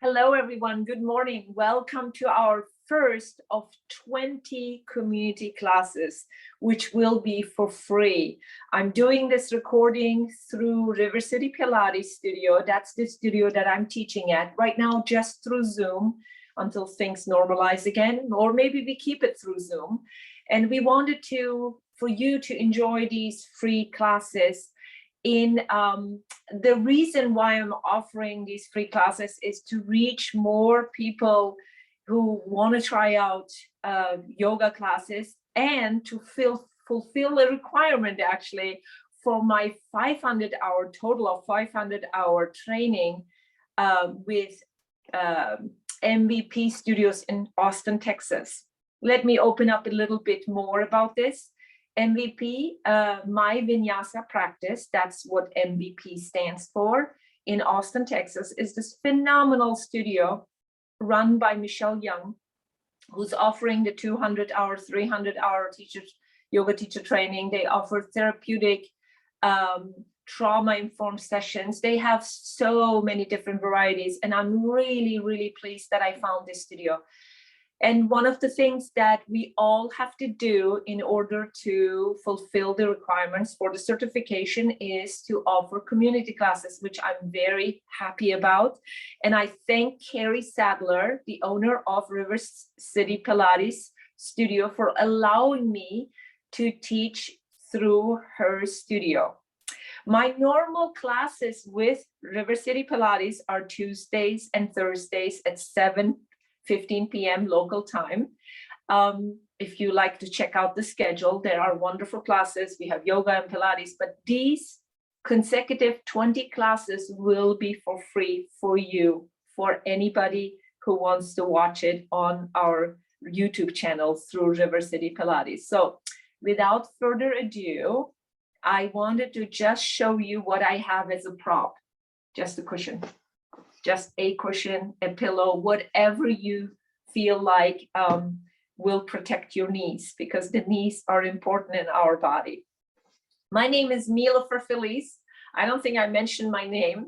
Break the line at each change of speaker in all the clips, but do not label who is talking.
Hello, everyone. Good morning. Welcome to our first of 20 community classes, which will be for free. I'm doing this recording through Rivercity Pilates studio. That's the studio that I'm teaching at right now, just through Zoom until things normalize again, or maybe we keep it through Zoom. And we wanted for you to enjoy these free classes. The reason why I'm offering these free classes is to reach more people who want to try out yoga classes and to fulfill the requirement actually for my 500-hour total of 500-hour training with MVP Studios in Austin, Texas. Let me open up a little bit more about this. MVP, my vinyasa practice, that's what MVP stands for, in Austin, Texas, is this phenomenal studio run by Michelle Young, who's offering the 200-hour, 300-hour yoga teacher training. They offer therapeutic, trauma-informed sessions. They have so many different varieties, and I'm really, really pleased that I found this studio. And one of the things that we all have to do in order to fulfill the requirements for the certification is to offer community classes, which I'm very happy about. And I thank Carrie Sadler, the owner of Rivercity Pilates Studio, for allowing me to teach through her studio. My normal classes with Rivercity Pilates are Tuesdays and Thursdays at 7:15 p.m. local time. If you like to check out the schedule, there are wonderful classes. We have yoga and Pilates, but these consecutive 20 classes will be for free for you, for anybody who wants to watch it on our YouTube channel through Rivercity Pilates. So without further ado, I wanted to just show you what I have as a prop, just a cushion. Just a cushion, a pillow, whatever you feel like will protect your knees, because the knees are important in our body. My name is Nil for Filiz. I don't think I mentioned my name,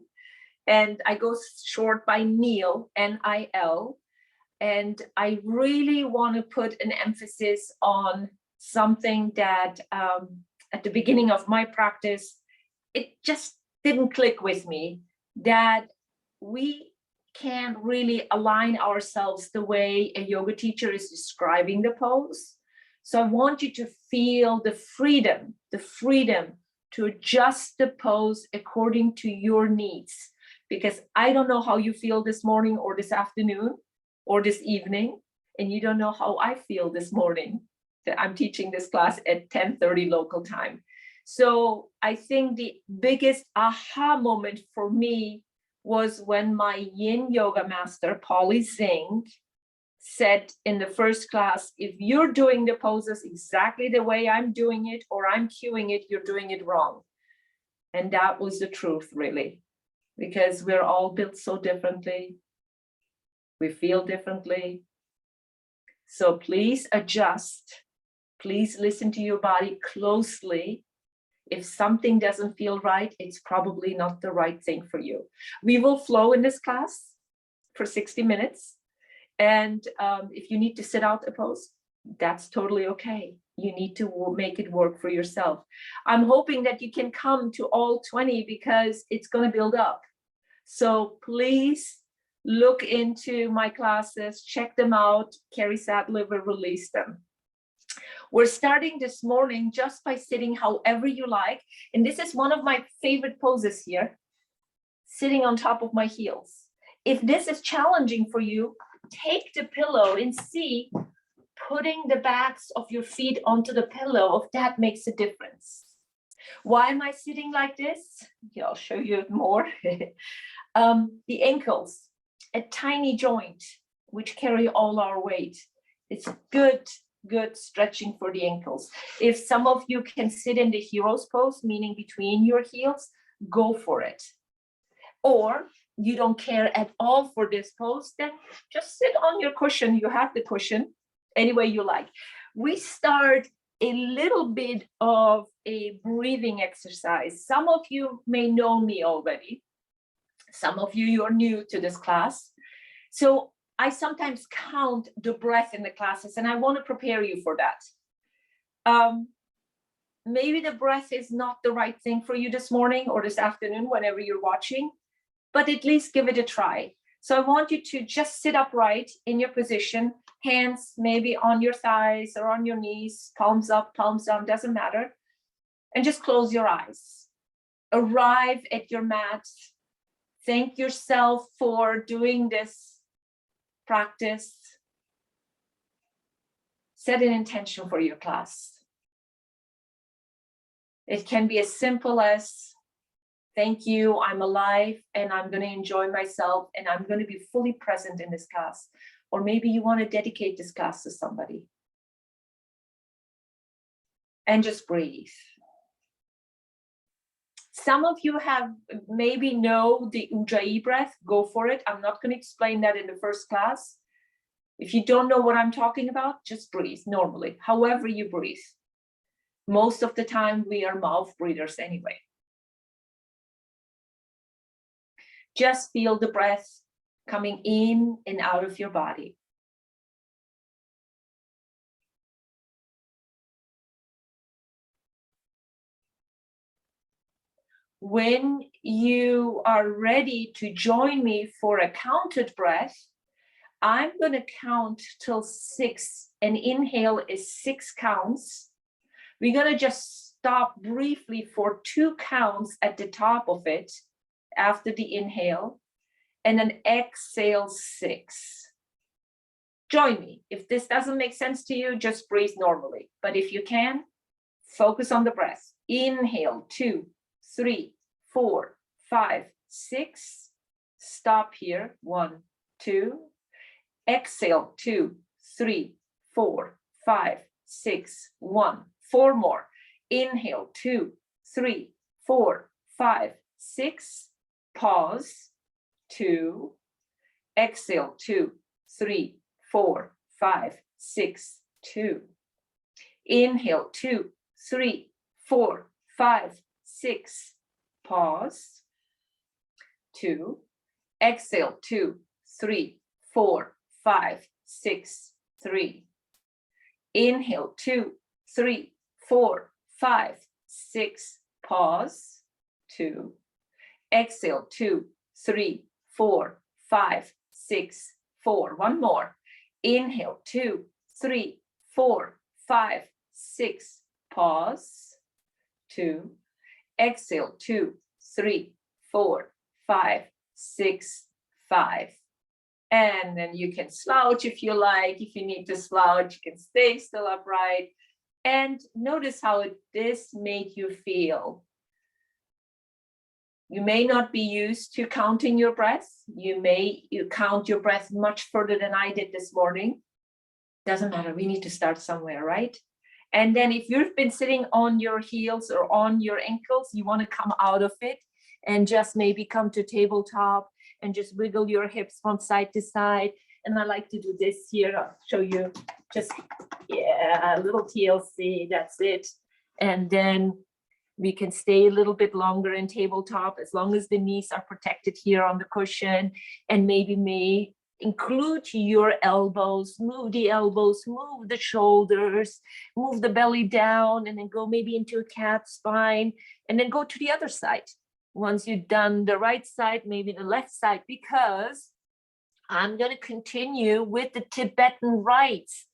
and I go short by Nil, N-I-L. And I really want to put an emphasis on something that at the beginning of my practice, it just didn't click with me, that we can't really align ourselves the way a yoga teacher is describing the pose. So I want you to feel the freedom to adjust the pose according to your needs, because I don't know how you feel this morning or this afternoon or this evening, and you don't know how I feel this morning that I'm teaching this class at 10:30 local time. So I think the biggest aha moment for me was when my yin yoga master, Polly Zing, said in the first class, if you're doing the poses exactly the way I'm doing it, or I'm cueing it, you're doing it wrong. And that was the truth, really, because we're all built so differently. We feel differently. So please adjust. Please listen to your body closely. If something doesn't feel right, it's probably not the right thing for you. We will flow in this class for 60 minutes. And if you need to sit out a pose, that's totally okay. You need to make it work for yourself. I'm hoping that you can come to all 20 because it's going to build up. So please look into my classes, check them out. Carrie Sadler will release them. We're starting this morning just by sitting however you like. And this is one of my favorite poses here, sitting on top of my heels. If this is challenging for you, take the pillow and see putting the backs of your feet onto the pillow, if that makes a difference. Why am I sitting like this? Yeah, I'll show you more. The ankles, a tiny joint, which carry all our weight. It's good stretching for the ankles. If some of you can sit in the hero's pose, meaning between your heels, go for it. Or you don't care at all for this pose, then just sit on your cushion. You have the cushion any way you like. We start a little bit of a breathing exercise. Some of you may know me already. Some of you, you're new to this class. So I sometimes count the breath in the classes, and I want to prepare you for that. Maybe the breath is not the right thing for you this morning or this afternoon, whenever you're watching, but at least give it a try. So I want you to just sit upright in your position, hands maybe on your thighs or on your knees, palms up, palms down, doesn't matter. And just close your eyes. Arrive at your mat. Thank yourself for doing this practice. Set an intention for your class. It can be as simple as, thank you, I'm alive and I'm going to enjoy myself and I'm going to be fully present in this class. Or maybe you want to dedicate this class to somebody. And just breathe. Some of you have maybe know the Ujjayi breath, go for it. I'm not going to explain that in the first class. If you don't know what I'm talking about, just breathe normally, however you breathe. Most of the time we are mouth breathers anyway. Just feel the breath coming in and out of your body. When you are ready to join me for a counted breath, I'm going to count till 6. An inhale is 6 counts. We're going to just stop briefly for 2 counts at the top of it after the inhale, and then exhale 6. Join me. If this doesn't make sense to you, just breathe normally. But if you can, focus on the breath. Inhale, 2, 3, 4, 5, 6. Stop here. 1, 2. Exhale, 2, 3, 4, 5, 6, 1. 4 more. Inhale, 2, 3, 4, 5, 6. Pause. 2. Exhale, 2, 3, 4, 5, 6, 2. Inhale, 2, 3, 4, 5, 6. Pause. 2. Exhale, 2, 3, 4, 5, 6, 3. Inhale, 2, 3, 4, 5, 6. Pause. 2. Exhale, 2, 3, 4, 5, 6, 4. One more. Inhale, 2, 3, 4, 5, 6. Pause. 2. Exhale, 2, 3, 4, 5, 6, 5. And then you can slouch if you like. If you need to slouch, you can stay still upright. And notice how this made you feel. You may not be used to counting your breath. You count your breath much further than I did this morning. Doesn't matter. We need to start somewhere, right? And then if you've been sitting on your heels or on your ankles, you want to come out of it and just maybe come to tabletop and just wiggle your hips from side to side. And I like to do this here. I'll show you just, yeah, a little TLC, that's it. And then we can stay a little bit longer in tabletop as long as the knees are protected here on the cushion, and maybe may include your elbows, move the elbows, move the shoulders, move the belly down, and then go maybe into a cat spine, and then go to the other side. Once you've done the right side, maybe the left side, because I'm going to continue with the Tibetan rites.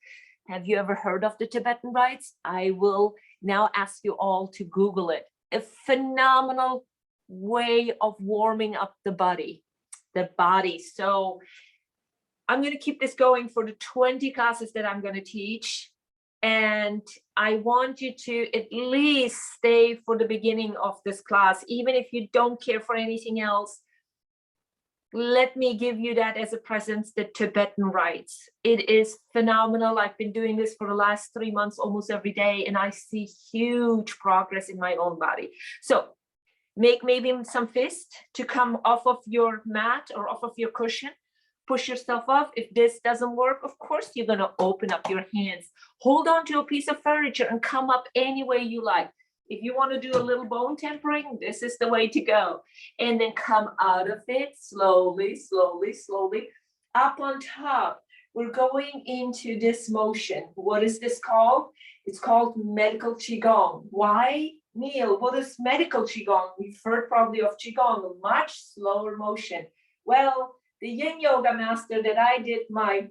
Have you ever heard of the Tibetan rites? I will now ask you all to Google it. A phenomenal way of warming up the body. So I'm going to keep this going for the 20 classes that I'm going to teach. And I want you to at least stay for the beginning of this class, even if you don't care for anything else. Let me give you that as a present, the Tibetan rites. It is phenomenal. I've been doing this for the last 3 months, almost every day, and I see huge progress in my own body. So make maybe some fist to come off of your mat or off of your cushion. Push yourself off. If this doesn't work, of course, you're going to open up your hands. Hold on to a piece of furniture and come up any way you like. If you want to do a little bone tempering, this is the way to go. And then come out of it slowly, slowly, slowly. up on top, we're going into this motion. What is this called? It's called medical Qigong. Why? Neil, what is medical Qigong? We've heard probably of Qigong, a much slower motion. Well, the yin yoga master that I did my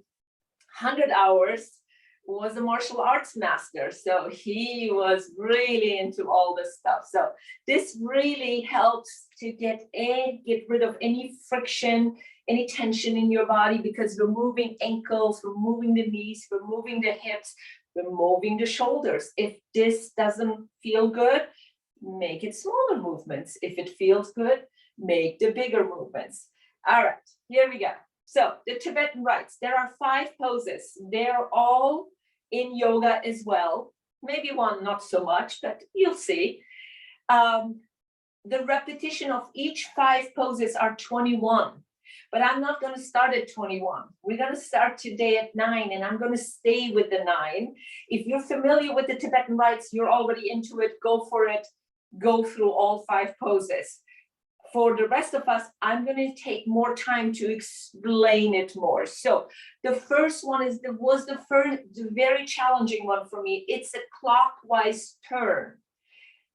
100 hours was a martial arts master. So he was really into all this stuff. So this really helps to get rid of any friction, any tension in your body, because we're moving ankles, we're moving the knees, we're moving the hips, we're moving the shoulders. If this doesn't feel good, make it smaller movements. If it feels good, make the bigger movements. All right, here we go. So the Tibetan rites, there are 5 poses. They're all in yoga as well. Maybe one not so much, but you'll see. The repetition of each 5 poses are 21. But I'm not going to start at 21. We're going to start today at 9, and I'm going to stay with the 9. If you're familiar with the Tibetan rites, you're already into it, go for it. Go through all 5 poses. For the rest of us, I'm going to take more time to explain it more. So the first one was the very challenging one for me. It's a clockwise turn.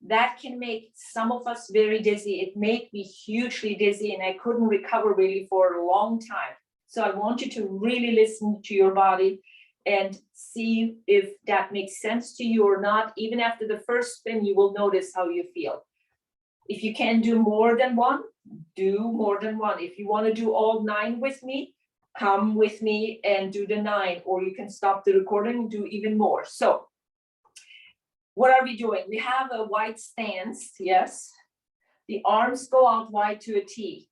That can make some of us very dizzy. It made me hugely dizzy, and I couldn't recover really for a long time. So I want you to really listen to your body and see if that makes sense to you or not. Even after the first spin, you will notice how you feel. If you can do more than one, do more than one. If you want to do all 9 with me, come with me and do the 9, or you can stop the recording and do even more. So what are we doing? We have a wide stance, yes. The arms go out wide to a T.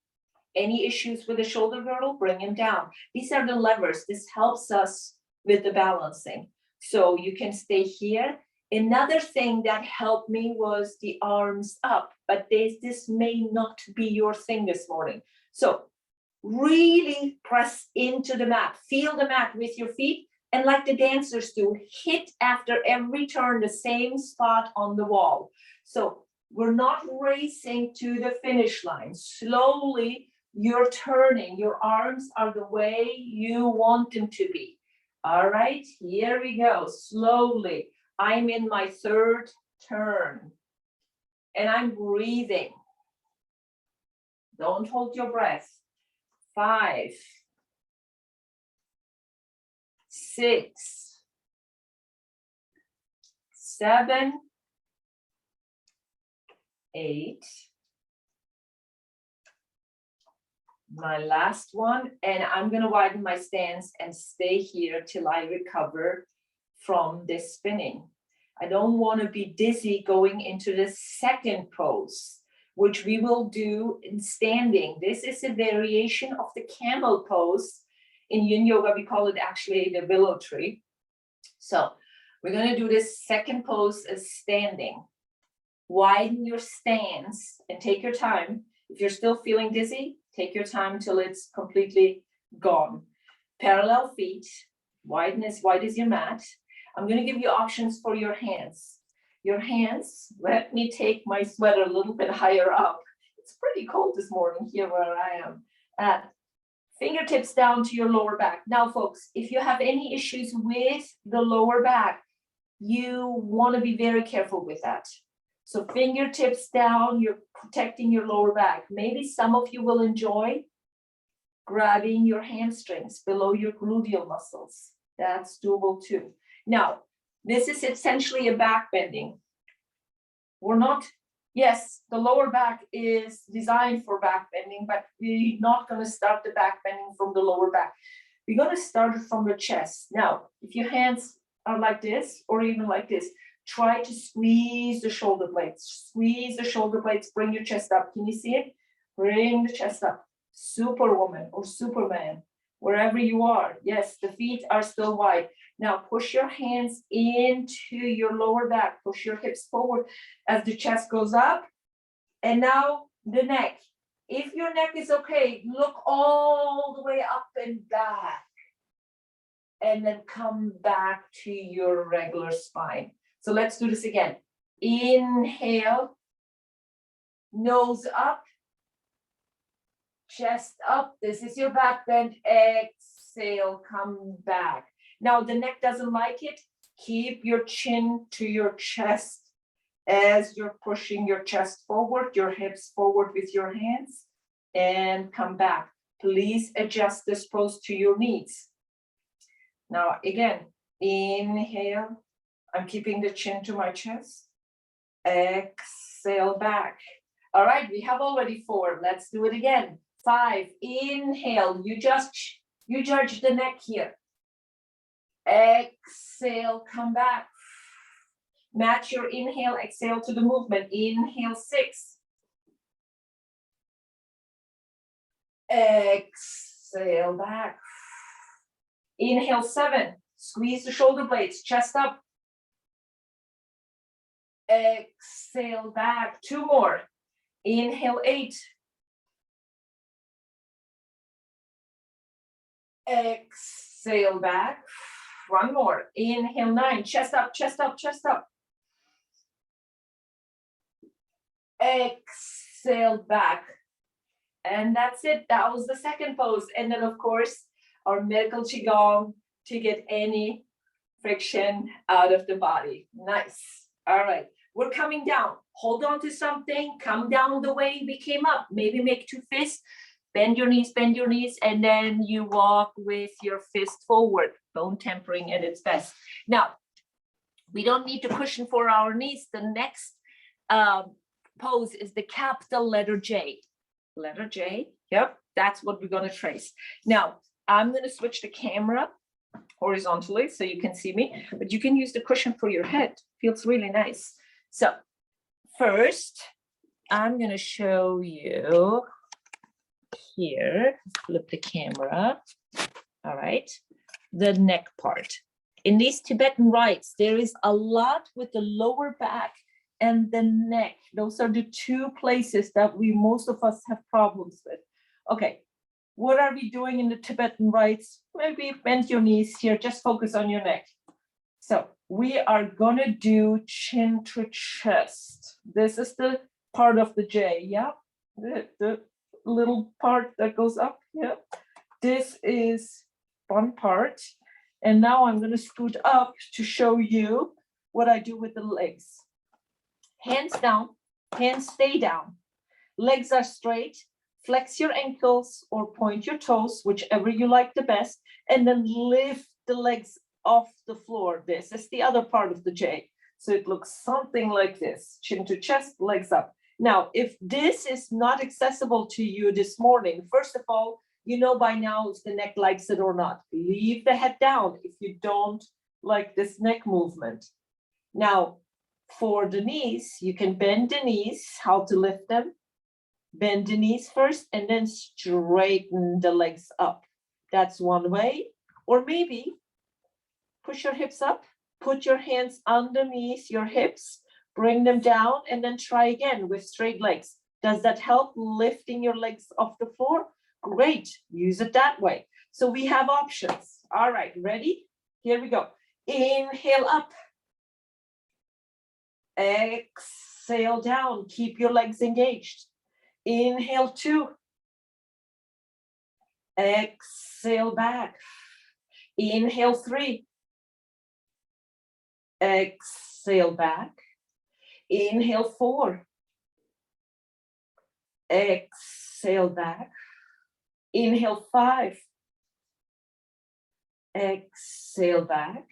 Any issues with the shoulder girdle, bring them down. These are the levers. This helps us with the balancing. So you can stay here. Another thing that helped me was the arms up, but this may not be your thing this morning. So really press into the mat. Feel the mat with your feet. And like the dancers do, hit after every turn the same spot on the wall. So we're not racing to the finish line. Slowly, you're turning. Your arms are the way you want them to be. All right, here we go. Slowly, I'm in my 3rd turn. And I'm breathing. Don't hold your breath. 5, 6, 7, 8. My last one, and I'm going to widen my stance and stay here till I recover from this spinning. I don't want to be dizzy going into the 2nd pose, which we will do in standing. This is a variation of the camel pose. In yin yoga, we call it actually the willow tree. So we're going to do this 2nd pose as standing. Widen your stance and take your time. If you're still feeling dizzy, take your time till it's completely gone. Parallel feet, widen as wide as your mat. I'm going to give you options for your hands. Your hands, let me take my sweater a little bit higher up. It's pretty cold this morning here where I am. Fingertips down to your lower back. Now, folks, if you have any issues with the lower back, you want to be very careful with that. So fingertips down, you're protecting your lower back. Maybe some of you will enjoy grabbing your hamstrings below your gluteal muscles. That's doable too. Now, this is essentially a back bending. Yes, the lower back is designed for back bending, but we're not going to start the back bending from the lower back. We're going to start it from the chest. Now, if your hands are like this or even like this, try to squeeze the shoulder blades. Squeeze the shoulder blades, bring your chest up. Can you see it? Bring the chest up. Superwoman or Superman, wherever you are. Yes, the feet are still wide. Now push your hands into your lower back. Push your hips forward as the chest goes up. And now the neck. If your neck is okay, look all the way up and back. And then come back to your regular spine. So let's do this again. Inhale, nose up. chest up. This is your back bend. Exhale, come back. Now the neck doesn't like it. Keep your chin to your chest as you're pushing your chest forward, your hips forward with your hands, and come back. Please adjust this pose to your needs. Now again, inhale. I'm keeping the chin to my chest. Exhale back. All right, we have already 4. Let's do it again. 5, inhale. You judge the neck here. Exhale, come back. Match your inhale, exhale to the movement. Inhale, 6. Exhale back. Inhale, 7. Squeeze the shoulder blades, chest up. Exhale back. 2 more. Inhale, 8. Exhale back. 1 more. Inhale, 9. Chest up, chest up, chest up. Exhale back. And that's it. That was the second pose. And then, of course, our medical Qigong to get any friction out of the body. Nice. All right. We're coming down. Hold on to something. Come down the way we came up. Maybe make 2 fists. Bend your knees, and then you walk with your fist forward. Bone tempering at its best. Now, we don't need to cushion for our knees. The next pose is the capital letter J. Letter J. Yep, that's what we're going to trace. Now, I'm going to switch the camera horizontally so you can see me, but you can use the cushion for your head. Feels really nice. So, first, I'm going to show you here, flip the camera. All right, the neck part. In these Tibetan rites, there is a lot with the lower back and the neck. Those are the 2 places that most of us have problems with. Okay, what are we doing in the Tibetan rites? Maybe bend your knees here, just focus on your neck. So we are gonna do chin to chest. This is the part of the J, yeah? The little part that goes up, yeah? This is one part. And now I'm gonna scoot up to show you what I do with the legs. Hands down, hands stay down. Legs are straight. Flex your ankles or point your toes, whichever you like the best, and then lift the legs off the floor. This is the other part of the J. So it looks something like this. Chin to chest, legs up. Now, if this is not accessible to you this morning, first of all, you know by now if the neck likes it or not. Leave the head down if you don't like this neck movement. Now, for the knees, you can bend the knees, how to lift them. Bend the knees first and then straighten the legs up. That's one way. Or maybe push your hips up, put your hands underneath your hips, bring them down, and then try again with straight legs. Does that help lifting your legs off the floor? Great, use it that way. So we have options. All right, ready? Here we go. Inhale up. Exhale down, keep your legs engaged. Inhale 2. Exhale back. Inhale 3. Exhale back. Inhale 4. Exhale back. Inhale 5. Exhale back.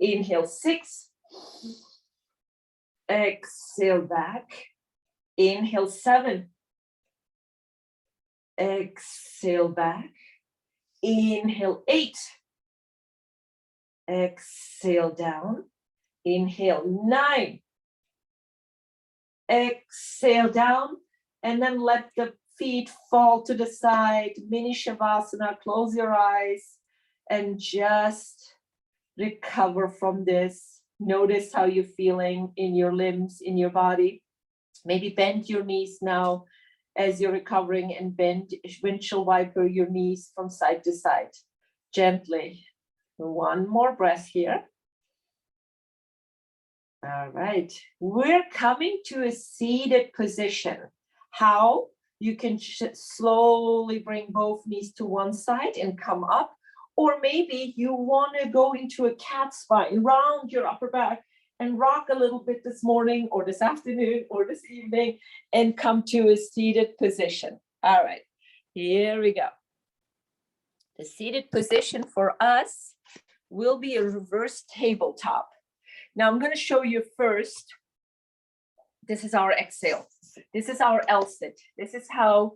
Inhale 6. Exhale back. Inhale 7. Exhale back. Inhale 8. Exhale down. Inhale 9. Exhale down. And then let the feet fall to the side. Mini Shavasana. Close your eyes and just recover from this. Notice how you're feeling in your limbs, in your body. Maybe bend your knees now as you're recovering and bend, windshield wiper your knees from side to side. Gently. One more breath here. All right. We're coming to a seated position. How? You can slowly bring both knees to one side and come up. Or maybe you want to go into a cat spine, round your upper back and rock a little bit this morning or this afternoon or this evening and come to a seated position. All right, here we go. The seated position for us will be a reverse tabletop. Now I'm going to show you first. This is our exhale. This is our L-sit. This is how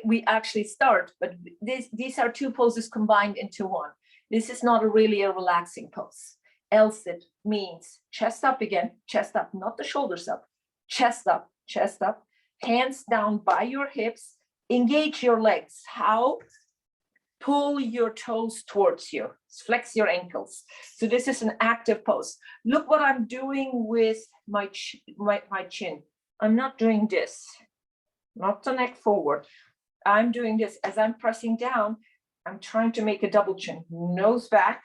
we actually start, but these are two poses combined into one. This is not really a relaxing pose. L-sit means chest up again, chest up, not the shoulders up, chest up, hands down by your hips, engage your legs. How? Pull your toes towards you, flex your ankles. So this is an active pose. Look what I'm doing with my chin. I'm not doing this, not the neck forward. I'm doing this as I'm pressing down. I'm trying to make a double chin, nose back,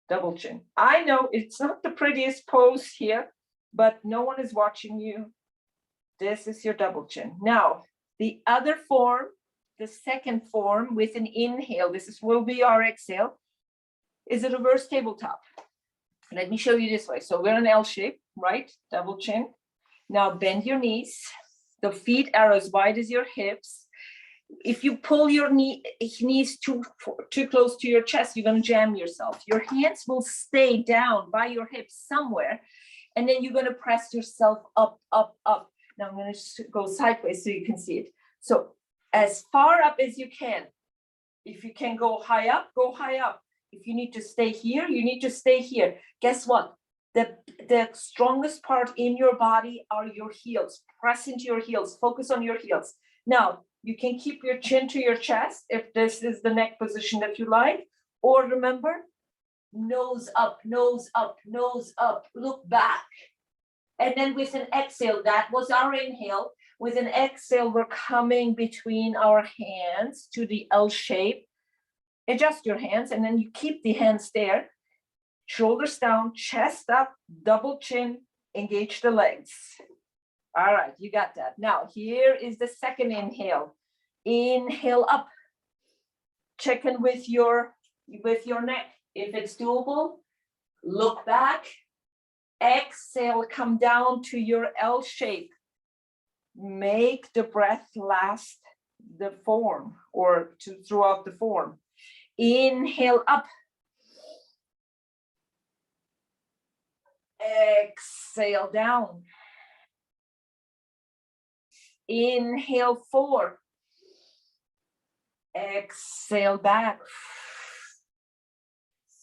double chin. I know it's not the prettiest pose here, but no one is watching you. This is your double chin. Now, the other form, the second form with an inhale, will be our exhale, is a reverse tabletop. Let me show you this way. So we're in L shape, right? Double chin. Now bend your knees. The feet are as wide as your hips. If you pull your knees too close to your chest, you're going to jam yourself. Your hands will stay down by your hips somewhere, and then you're going to press yourself up, up, up. Now I'm going to go sideways so you can see it. So as far up as you can. If you can go high up, go high up. If you need to stay here, you need to stay here. Guess what? The strongest part in your body are your heels. Press into your heels. Focus on your heels. Now, you can keep your chin to your chest if this is the neck position that you like. Or remember, nose up, nose up, nose up. Look back. And then with an exhale, that was our inhale. With an exhale, we're coming between our hands to the L shape. Adjust your hands, and then you keep the hands there. Shoulders down, chest up, double chin, engage the legs. All right, you got that. Now, here is the second inhale. Inhale up. Check in with your neck. If it's doable, look back. Exhale, come down to your L shape. Make the breath last the form or throughout the form. Inhale up. Exhale down. Inhale 4. Exhale back.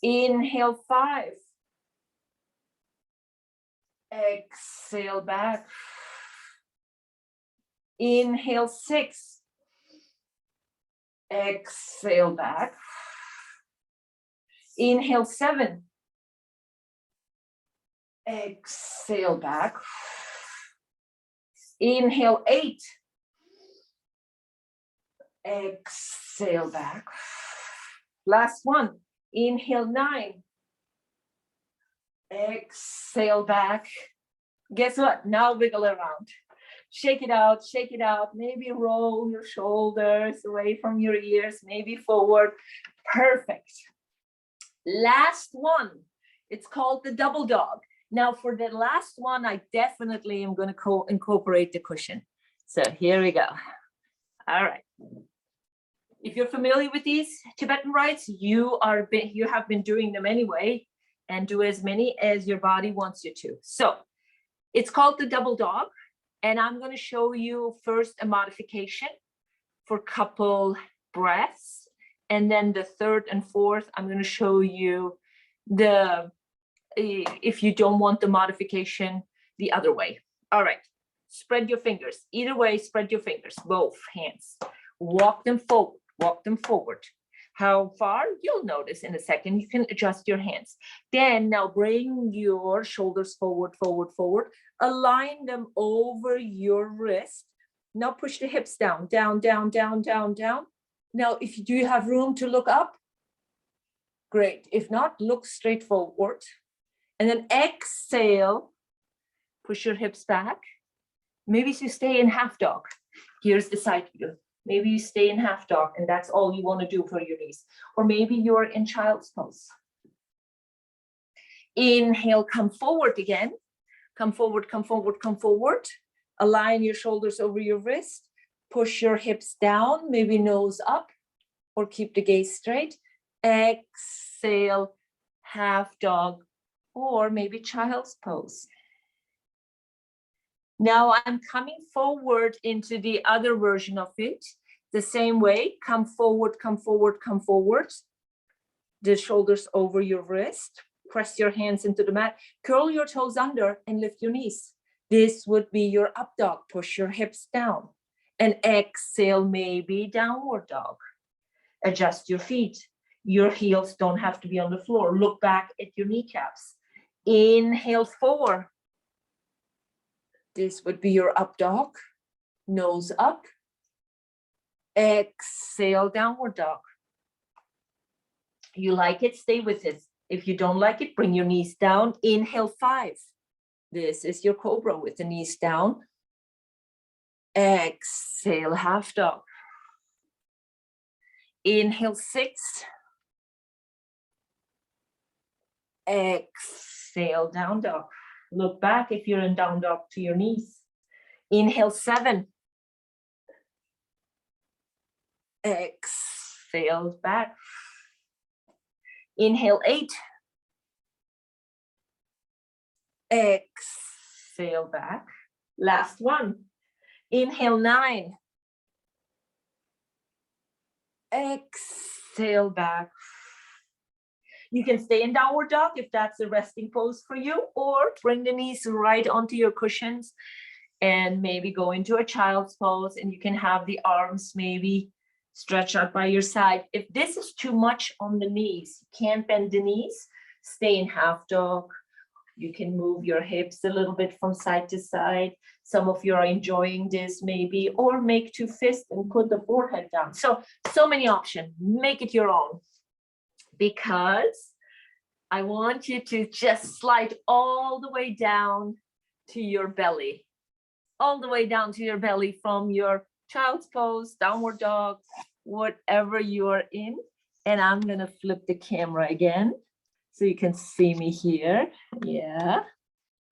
Inhale 5. Exhale back. Inhale 6. Exhale back. Inhale 7. Exhale back. Inhale 8. Exhale back. Last one. Inhale 9. Exhale back. Guess what? Now wiggle around. Shake it out, shake it out. Maybe roll your shoulders away from your ears, maybe forward. Perfect. Last one. It's called the double dog. Now for the last one, I definitely am going to incorporate the cushion. So here we go. All right. If you're familiar with these Tibetan rites, you have been doing them anyway, and do as many as your body wants you to. So it's called the double dog. And I'm going to show you first a modification for couple breaths. And then the third and fourth, I'm going to show you if you don't want the modification, the other way. All right. Spread your fingers. Either way, spread your fingers, both hands. Walk them forward. Walk them forward. How far? You'll notice in a second. You can adjust your hands. Then now bring your shoulders forward, forward, forward. Align them over your wrist. Now push the hips down, down, down, down, down, down. Now, do you have room to look up? Great. If not, look straight forward. And then exhale. Push your hips back. Maybe you stay in half dog. Here's the side view. Maybe you stay in half dog and that's all you want to do for your knees. Or maybe you're in child's pose. Inhale, come forward again. Come forward, come forward, come forward. Align your shoulders over your wrist. Push your hips down, maybe nose up, or keep the gaze straight. Exhale, half dog, or maybe child's pose. Now I'm coming forward into the other version of it. The same way, come forward, come forward, come forward. The shoulders over your wrist. Press your hands into the mat. Curl your toes under and lift your knees. This would be your up dog. Push your hips down. And exhale, maybe downward dog. Adjust your feet. Your heels don't have to be on the floor. Look back at your kneecaps. Inhale, forward. This would be your up dog. Nose up. Exhale, downward dog. You like it, stay with it. If you don't like it, bring your knees down. Inhale, 5. This is your cobra with the knees down. Exhale, half dog. Inhale, 6. Exhale, down dog. Look back if you're in down dog to your knees. Inhale, 7. Exhale, back. Inhale, 8. Exhale, back. Last one. Inhale, 9. Exhale, back. You can stay in downward dog if that's a resting pose for you, or bring the knees right onto your cushions and maybe go into a child's pose, and you can have the arms maybe stretch out by your side. If this is too much on the knees, you can't bend the knees, stay in half dog. You can move your hips a little bit from side to side. Some of you are enjoying this maybe, or make 2 fists and put the forehead down. So many options. Make it your own, because I want you to just slide all the way down to your belly, all the way down to your belly from your child's pose, downward dog, whatever you're in. And I'm going to flip the camera again so you can see me here. Yeah,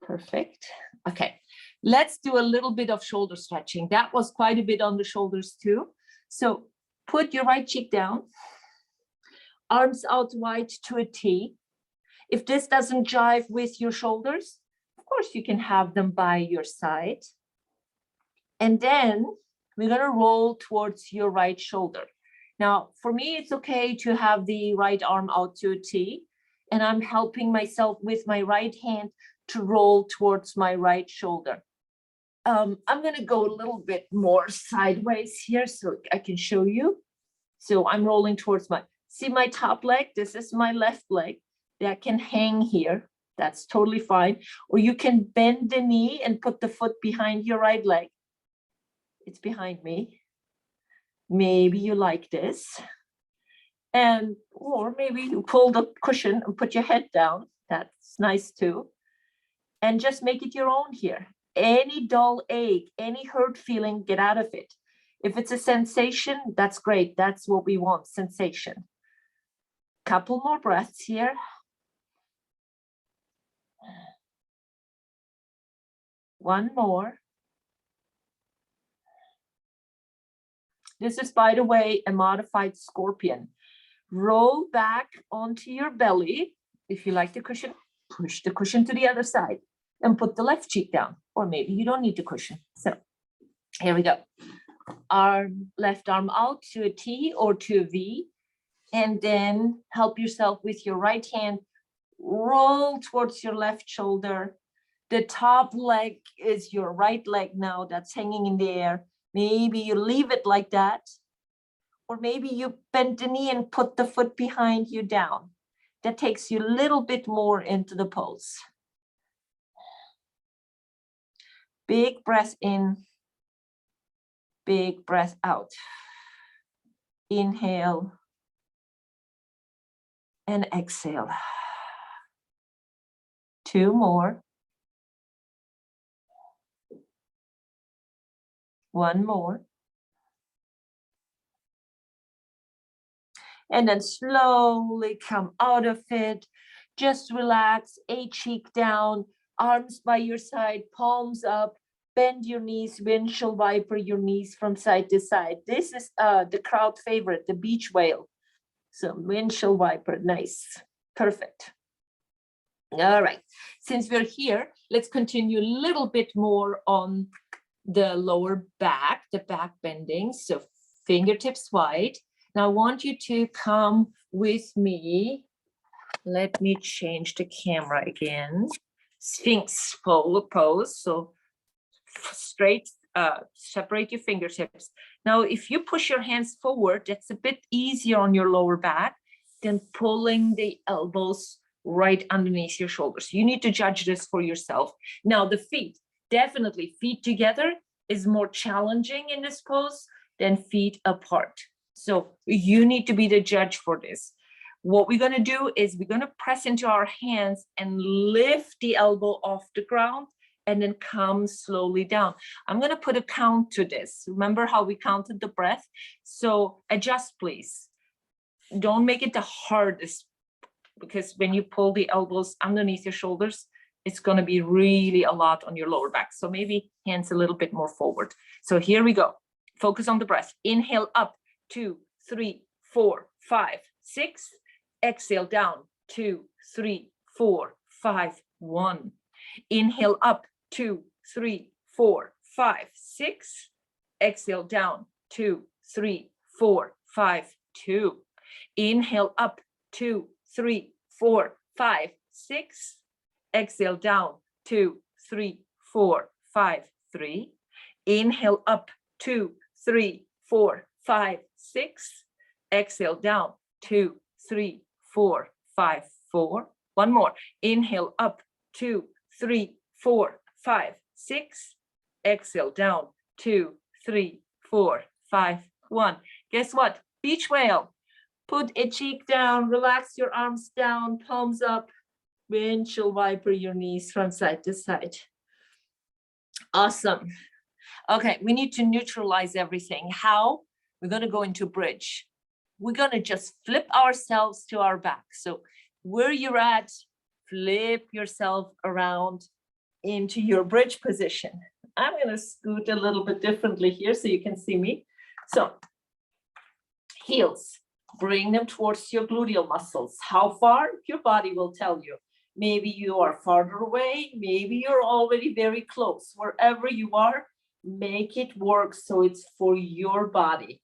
perfect. Okay, let's do a little bit of shoulder stretching. That was quite a bit on the shoulders too. So put your right cheek down, arms out wide to a T. If this doesn't jive with your shoulders, of course you can have them by your side. And then we're going to roll towards your right shoulder. Now, for me, it's okay to have the right arm out to a T, and I'm helping myself with my right hand to roll towards my right shoulder. I'm going to go a little bit more sideways here so I can show you. So I'm rolling towards see my top leg? This is my left leg that can hang here. That's totally fine. Or you can bend the knee and put the foot behind your right leg. It's behind me. Maybe you like this. Or maybe you pull the cushion and put your head down. That's nice too. And just make it your own here. Any dull ache, any hurt feeling, get out of it. If it's a sensation, that's great. That's what we want, sensation. Couple more breaths here. One more. This is, by the way, a modified scorpion. Roll back onto your belly. If you like the cushion, push the cushion to the other side and put the left cheek down. Or maybe you don't need the cushion. So here we go. Left arm out to a T or to a V. And then help yourself with your right hand. Roll towards your left shoulder. The top leg is your right leg now that's hanging in the air. Maybe you leave it like that. Or maybe you bend the knee and put the foot behind you down. That takes you a little bit more into the pose. Big breath in. Big breath out. Inhale. And exhale. 2 more. 1 more. and then slowly come out of it. Just relax, a cheek down, arms by your side, palms up, bend your knees, windshield wiper your knees from side to side. This is the crowd favorite, the beach whale. So windshield wiper, nice, perfect. All right, since we're here, let's continue a little bit more on the lower back, the back bending. So fingertips wide. Now I want you to come with me. Let me change the camera again. Sphinx pose. So straight, separate your fingertips. Now, if you push your hands forward, that's a bit easier on your lower back than pulling the elbows right underneath your shoulders. You need to judge this for yourself. Now, the feet, definitely feet together is more challenging in this pose than feet apart. So you need to be the judge for this. What we're going to do is we're going to press into our hands and lift the elbow off the ground and then come slowly down. I'm going to put a count to this. Remember how we counted the breath? So adjust, please. Don't make it the hardest, because when you pull the elbows underneath your shoulders, it's going to be really a lot on your lower back. So maybe hands a little bit more forward. So here we go. Focus on the breath. Inhale up, 2, 3, 4, 5, 6. Exhale down, 2, 3, 4, 5, 1. Inhale up, 2, 3, 4, 5, 6. Exhale down, 2, 3, 4, 5, 2. Inhale up, 2, 3, 4, 5, 6. Exhale down, 2, 3, 4, 5, 3. Inhale up, 2, 3, 4, 5, 6. Exhale down, 2, 3, 4, 5, 4. One more. Inhale up, 2, 3, 4, 5, 6. Exhale down, 2, 3, 4, 5, 1. Guess what? Beach whale. Put a cheek down, relax your arms down, palms up, windshield wiper your knees from side to side. Awesome. Okay, we need to neutralize everything. How? We're going to go into bridge. We're going to just flip ourselves to our back. So where you're at, flip yourself around into your bridge position. I'm going to scoot a little bit differently here so you can see me. So heels, bring them towards your gluteal muscles. How far? Your body will tell you. Maybe you are farther away. Maybe you're already very close. Wherever you are, make it work so it's for your body.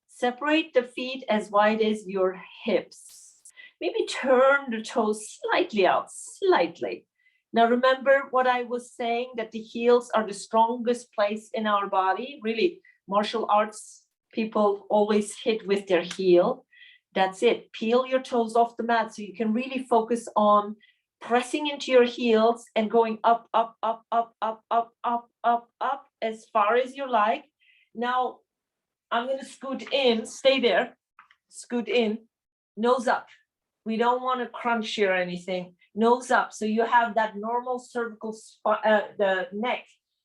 Separate the feet as wide as your hips. Maybe turn the toes slightly out, slightly. Now remember what I was saying, that the heels are the strongest place in our body. Really, martial arts people always hit with their heel. That's it. Peel your toes off the mat so you can really focus on pressing into your heels and going up, up, up, up, up, up, up, up, up, as far as you like. Now, I'm going to scoot in, stay there, scoot in, nose up. We don't want to crunch here or anything. Nose up. So you have that normal cervical spine, the neck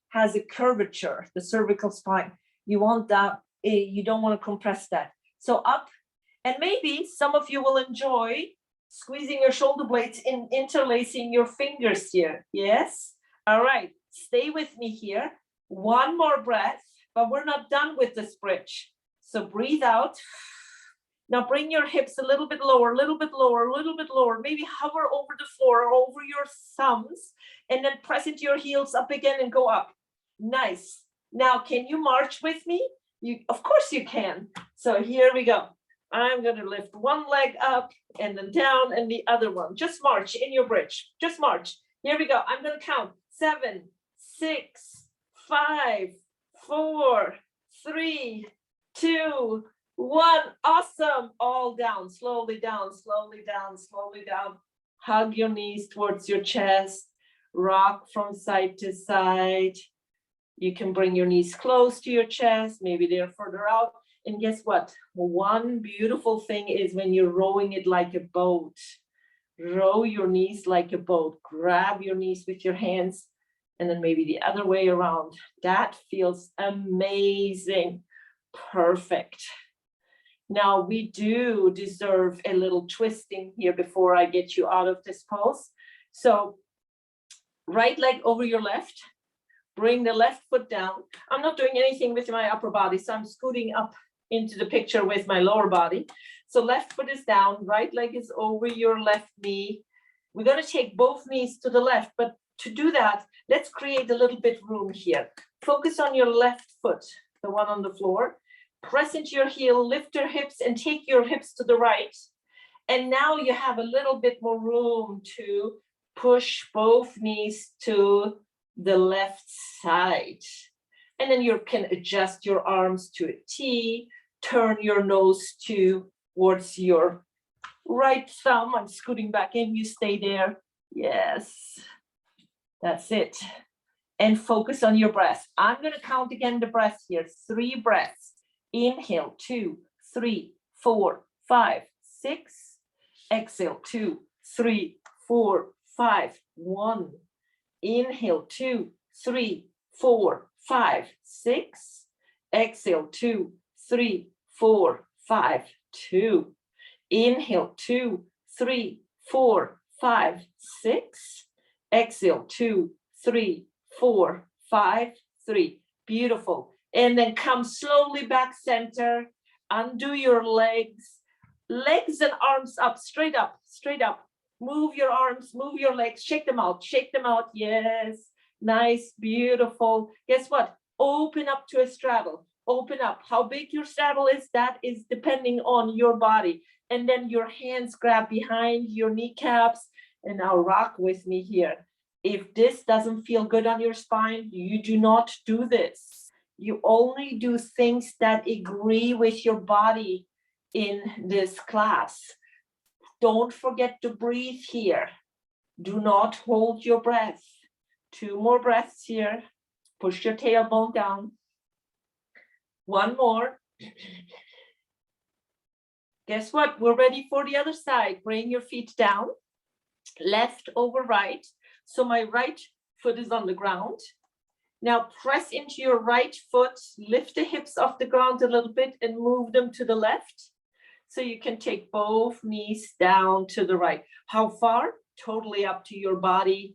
has a curvature, the cervical spine. You want that, you don't want to compress that. So up, and maybe some of you will enjoy squeezing your shoulder blades and interlacing your fingers here. Yes? All right, stay with me here. One more breath, but we're not done with this bridge. So breathe out. Now bring your hips a little bit lower, a little bit lower, a little bit lower. Maybe hover over the floor or over your thumbs, and then press into your heels up again and go up. Nice. Now, can you march with me? Of course you can. So here we go. I'm going to lift one leg up and then down and the other one. Just march in your bridge. Just march. Here we go. I'm going to count. 7, 6, 5, 4, 3, 2, 1. Awesome. All down. Slowly down, slowly down, slowly down. Hug your knees towards your chest. Rock from side to side. You can bring your knees close to your chest. Maybe they're further out. And guess what? One beautiful thing is when you're rowing it like a boat. Row your knees like a boat. Grab your knees with your hands and then maybe the other way around. That feels amazing. Perfect. Now we do deserve a little twisting here before I get you out of this pose. So right leg over your left, bring the left foot down. I'm not doing anything with my upper body, so I'm scooting up into the picture with my lower body. So left foot is down, right leg is over your left knee. We're going to take both knees to the left, but to do that, let's create a little bit room here. Focus on your left foot, the one on the floor. Press into your heel, lift your hips, and take your hips to the right. And now you have a little bit more room to push both knees to the left side. And then you can adjust your arms to a T, turn your nose towards your right thumb. I'm scooting back in, you stay there. Yes, that's it. And focus on your breath. I'm going to count again the breath here. 3 breaths. Inhale, 2, 3, 4, 5, 6. Exhale, 2, 3, 4, 5, 1. Inhale, 2, 3, 4, 5, 6. Exhale, 2, 3, 4, 5, 2. Inhale, 2, 3, 4, 5, 6. Exhale, 2, 3, 4, 5, 3. Beautiful. And then come slowly back center. Undo your legs. Legs and arms up, straight up, straight up. Move your arms, move your legs, shake them out, shake them out. Yes, nice, beautiful. Guess what? Open up to a straddle. Open up. How big your straddle is, that is depending on your body. And then your hands grab behind your kneecaps. And now rock with me here. If this doesn't feel good on your spine, you do not do this. You only do things that agree with your body in this class. Don't forget to breathe here. Do not hold your breath. 2 more breaths here. Push your tailbone down. 1 more. Guess what? We're ready for the other side. Bring your feet down. Left over right. So my right foot is on the ground. Now press into your right foot, lift the hips off the ground a little bit and move them to the left. So you can take both knees down to the right. How far? Totally up to your body's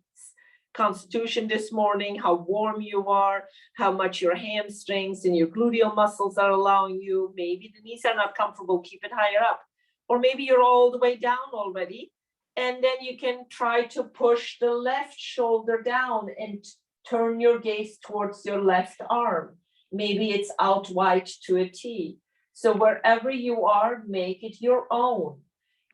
constitution this morning, how warm you are, how much your hamstrings and your gluteal muscles are allowing you. Maybe the knees are not comfortable, keep it higher up. Or maybe you're all the way down already. And then you can try to push the left shoulder down and turn your gaze towards your left arm. Maybe it's out wide to a T. So wherever you are, make it your own.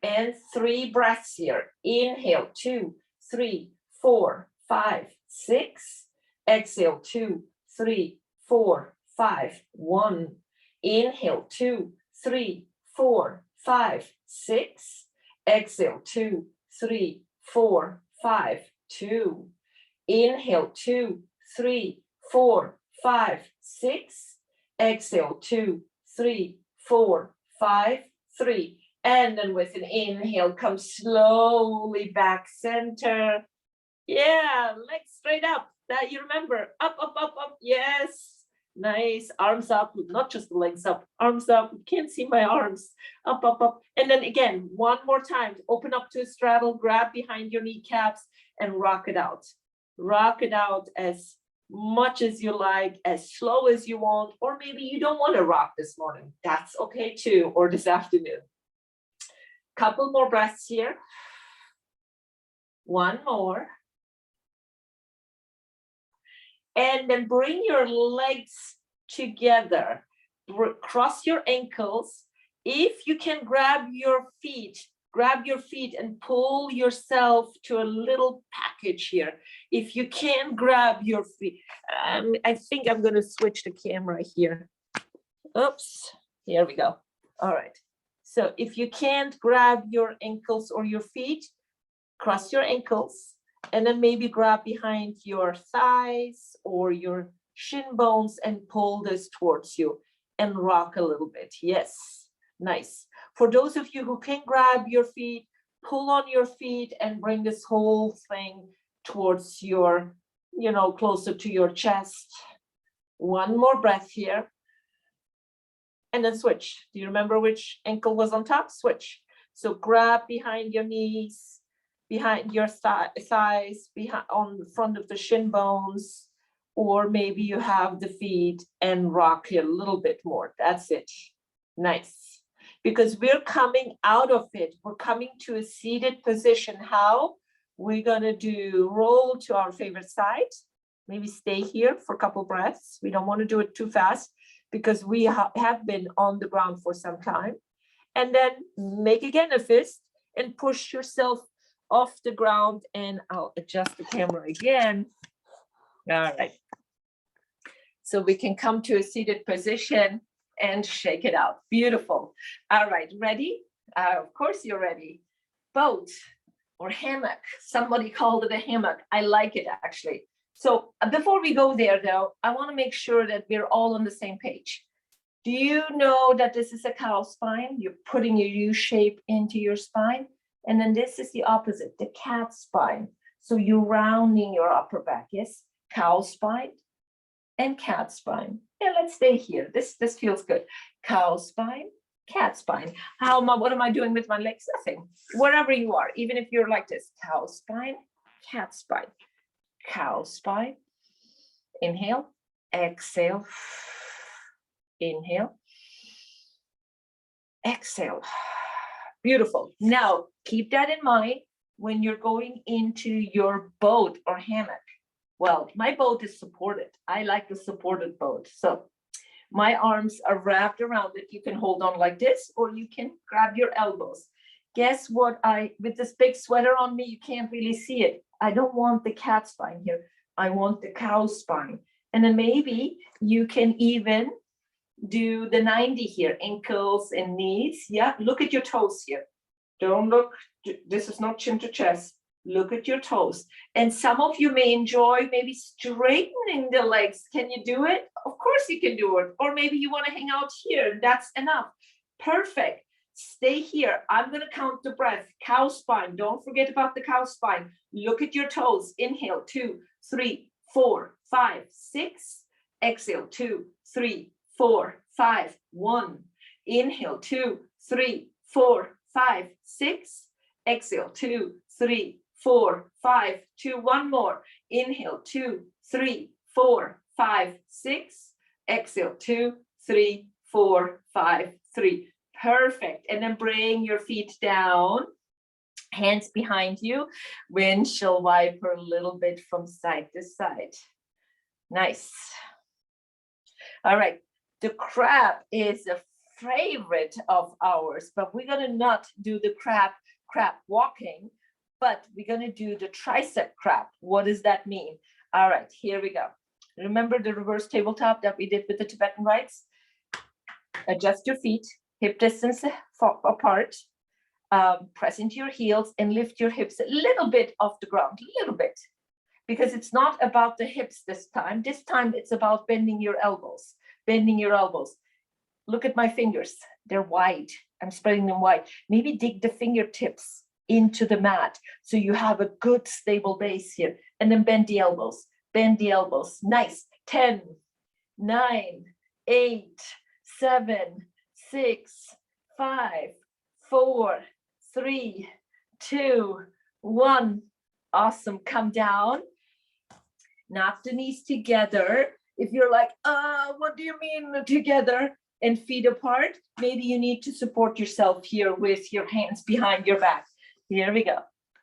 And 3 breaths here. Inhale, 2, 3, 4, 5, 6. Exhale, 2, 3, 4, 5, 1. Inhale, 2, 3, 4, 5, 6. Exhale, 2, 3, 4, 5, 2. Inhale, 2, 3, 4, 5, 6. Exhale, 2, 3, 4, 5, 3. And then with an inhale, come slowly back center. Yeah, legs straight up. That you remember. Up, up, up, up. Yes. Nice. Arms up. Not just the legs up. Arms up. You can't see my arms. Up, up, up. And then again, 1 more time. Open up to a straddle. Grab behind your kneecaps and rock it out. Rock it out as much as you like, as slow as you want, or maybe you don't want to rock this morning. That's okay too, or this afternoon. Couple more breaths here. 1 more. And then bring your legs together. Cross your ankles. If you can grab your feet and pull yourself to a little package here. If you can grab your feet, I think I'm going to switch the camera here. Oops, here we go. All right. So if you can't grab your ankles or your feet, cross your ankles and then maybe grab behind your thighs or your shin bones and pull this towards you and rock a little bit. Yes, nice. For those of you who can grab your feet, pull on your feet and bring this whole thing towards your, closer to your chest. 1 more breath here. and then switch. Do you remember which ankle was on top? Switch. So grab behind your knees, behind your thighs, behind on the front of the shin bones, or maybe you have the feet and rock here a little bit more. That's it. Nice. Because we're coming out of it. We're coming to a seated position. How? We're gonna do roll to our favorite side. Maybe stay here for a couple breaths. We don't want to do it too fast because we have been on the ground for some time. And then make again a fist and push yourself off the ground. And I'll adjust the camera again. All right. So we can come to a seated position and shake it out. Beautiful. All right, ready? Of course you're ready. Boat or hammock. Somebody called it a hammock. I like it actually. So before we go there though, I want to make sure that we're all on the same page. Do you know that this is a cow spine? You're putting your U shape into your spine. And then this is the opposite, the cat spine. So you're rounding your upper back. Yes, cow spine and cat spine. Yeah, let's stay here. This feels good. Cow spine, cat spine. What am I doing with my legs? Nothing. Wherever you are, even if you're like this, cow spine, cat spine, cow spine. Inhale, exhale, inhale, exhale. Beautiful. Now, keep that in mind when you're going into your boat or hammock. Well, my boat is supported. I like the supported boat. So my arms are wrapped around it. You can hold on like this, or you can grab your elbows. Guess what? With this big sweater on me, you can't really see it. I don't want the cat spine here. I want the cow spine. And then maybe you can even do the 90 here, ankles and knees. Yeah, look at your toes here. Don't look, this is not chin to chest. Look at your toes. And some of you may enjoy maybe straightening the legs. Can you do it? Of course you can do it. Or maybe you want to hang out here. That's enough. Perfect. Stay here. I'm going to count the breath. Cow spine. Don't forget about the cow spine. Look at your toes. Inhale, 2, 3, 4, 5, 6. Exhale, 2, 3, 4, 5, 1. Inhale, 2, 3, 4, 5, 6. Exhale, 2, 3, 4, 5, 2. One more. Inhale, 2, 3, 4, 5, 6. Exhale, 2, 3, 4, 5, 3. Perfect. And then bring your feet down, hands behind you. Windshield wiper a little bit from side to side. Nice. All right. The crab is a favorite of ours, but we're going to not do the crab walking, but we're going to do the tricep crab. What does that mean? All right, here we go. Remember the reverse tabletop that we did with the Tibetan rites? Adjust your feet, hip distance apart, press into your heels and lift your hips a little bit off the ground, a little bit, because it's not about the hips this time. This time it's about bending your elbows, bending your elbows. Look at my fingers, they're wide. I'm spreading them wide. Maybe dig the fingertips into the mat so you have a good stable base here, and then bend the elbows, bend the elbows. Nice. 10, 9, 8, 7, 6, 5, 4, 3, 2, 1. Awesome. Come down. Knock the knees together. If you're like, what do you mean together? And feet apart, maybe you need to support yourself here with your hands behind your back. Here we go.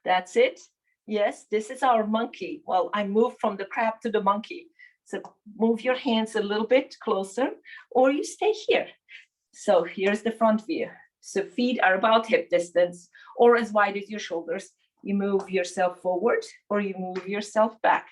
That's it. Yes, this is our monkey. Well, I moved from the crab to the monkey. So move your hands a little bit closer, or you stay here. So here's the front view. So feet are about hip distance or as wide as your shoulders. You move yourself forward or you move yourself back.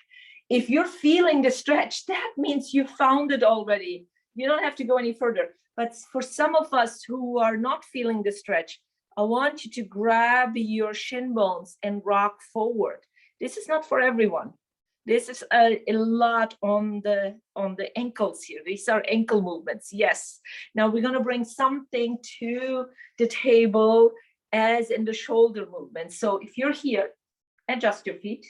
If you're feeling the stretch, that means you found it already. You don't have to go any further. But for some of us who are not feeling the stretch, I want you to grab your shin bones and rock forward. This is not for everyone. This is a lot on the ankles here. These are ankle movements. Yes. Now we're going to bring something to the table as in the shoulder movement. So if you're here, adjust your feet.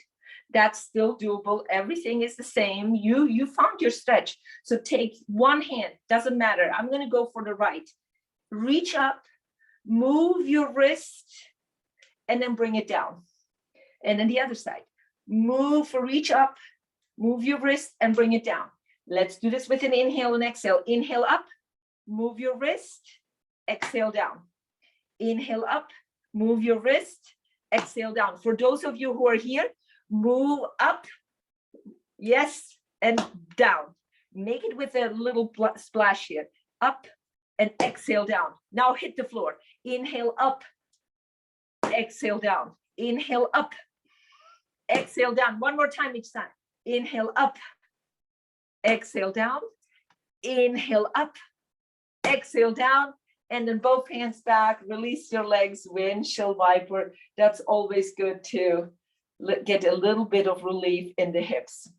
That's still doable. Everything is the same. You found your stretch. So take one hand, doesn't matter. I'm going to go for the right. Reach up, move your wrist, and then bring it down. And then the other side. Reach up, move your wrist, and bring it down. Let's do this with an inhale and exhale. Inhale up, move your wrist, exhale down. Inhale up, move your wrist, exhale down. For those of you who are here, move up, yes, and down. Make it with a little splash here. Up and exhale down. Now hit the floor. Inhale up, exhale down. Inhale up, exhale down. One more time each time. Inhale up, exhale down. Inhale up, exhale down. And then both hands back, release your legs, windshield wiper. That's always good to get a little bit of relief in the hips.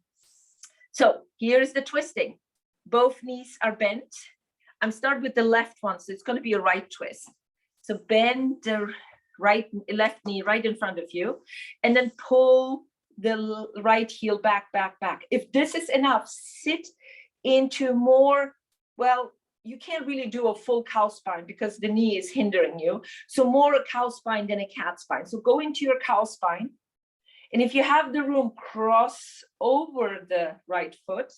So here's the twisting. Both knees are bent. I'm starting with the left one, so it's going to be a right twist. So bend the left knee right in front of you, and then pull the right heel back, back, back. If this is enough, sit into more, well, you can't really do a full cow spine because the knee is hindering you. So more a cow spine than a cat spine. So go into your cow spine. And if you have the room, cross over the right foot,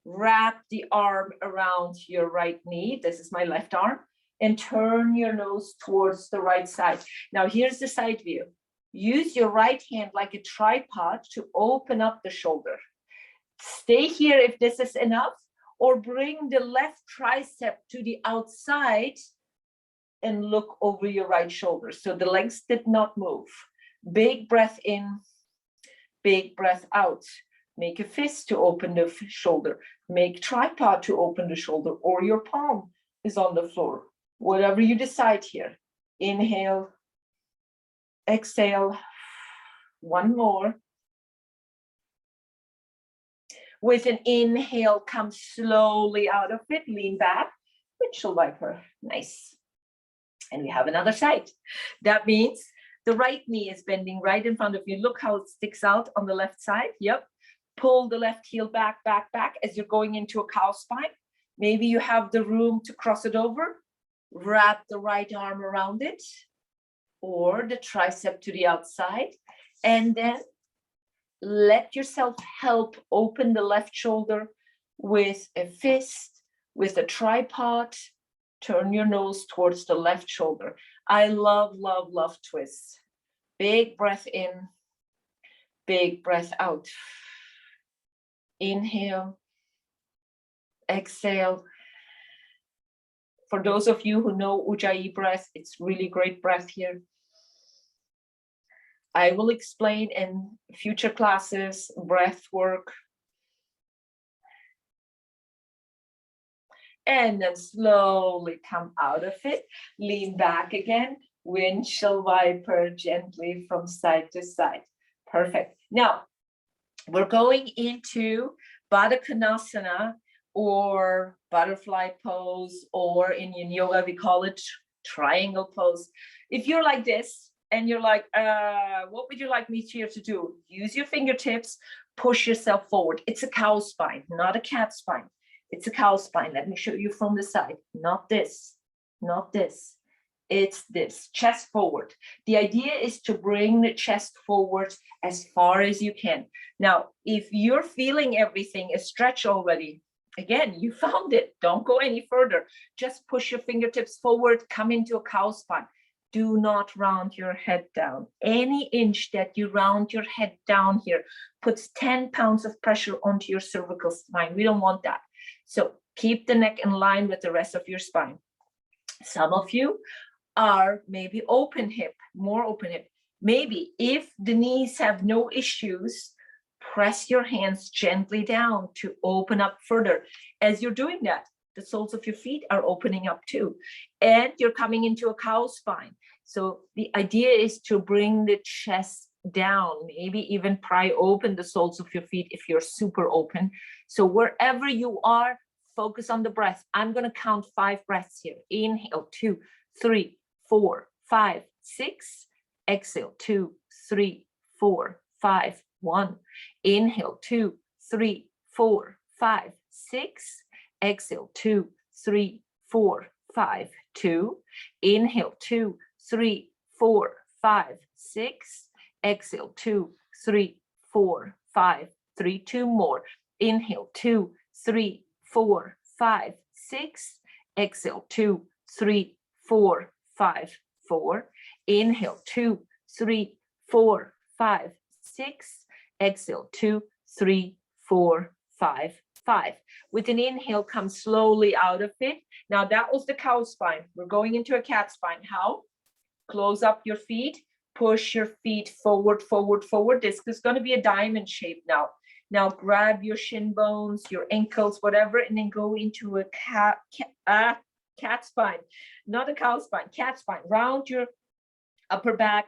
wrap the arm around your right knee. This is my left arm. And turn your nose towards the right side. Now here's the side view. Use your right hand like a tripod to open up the shoulder. Stay here if this is enough, or bring the left tricep to the outside and look over your right shoulder. So the legs did not move. Big breath in, big breath out. Make a fist to open the shoulder. Make tripod to open the shoulder, or your palm is on the floor. Whatever you decide here. Inhale, exhale. One more. With an inhale, come slowly out of it, lean back, windshield wiper. Nice. And we have another side. That means the right knee is bending right in front of you. Look how it sticks out on the left side. Yep. Pull the left heel back, back, back as you're going into a cow spine. Maybe you have the room to cross it over. Wrap the right arm around it, or the tricep to the outside, and then let yourself help open the left shoulder with a fist, with a tripod. Turn your nose towards the left shoulder. I love, love, love twists. Big breath in, big breath out. Inhale, exhale. For those of you who know Ujjayi breath, it's really great breath here. I will explain in future classes, breath work. And then slowly come out of it. Lean back again. Windshield wiper gently from side to side. Perfect. Now, we're going into Badakanasana, or butterfly pose, or in yoga, we call it triangle pose. If you're like this, and you're like, what would you like me here to do? Use your fingertips, push yourself forward. It's a cow spine, not a cat spine. It's a cow spine. Let me show you from the side. Not this, not this. It's this, chest forward. The idea is to bring the chest forward as far as you can. Now, if you're feeling everything is stretch already, again, you found it. Don't go any further. Just push your fingertips forward, come into a cow spine. Do not round your head down. Any inch that you round your head down here puts 10 pounds of pressure onto your cervical spine. We don't want that. So keep the neck in line with the rest of your spine. Some of you are maybe open hip, more open hip. Maybe if the knees have no issues, press your hands gently down to open up further. As you're doing that, the soles of your feet are opening up too. And you're coming into a cow spine. So the idea is to bring the chest down, maybe even pry open the soles of your feet if you're super open. So wherever you are, focus on the breath. I'm going to count 5 breaths here. Inhale, 2, 3, 4, 5, 6. Exhale, 2, 3, 4, 5, 1. Inhale, 2, 3, 4, 5, 6. Exhale, 2, 3, 4, 5, 2. Inhale, 2, 3, 4, 5, 6. Exhale, 2, 3, 4, 5, 3. 2 more. Inhale, 2, 3, 4, 5, 6. Exhale, 2, 3, 4, 5, 4. Inhale, 2, 3, 4, 5, 6. Exhale, 2, 3, 4, 5, 5. With an inhale, come slowly out of it. Now that was the cow spine. We're going into a cat spine. How? Close up your feet, push your feet forward, forward, forward. This is going to be a diamond shape now. Now grab your shin bones, your ankles, whatever, and then go into a cat spine, not a cow spine, cat spine. Round your upper back,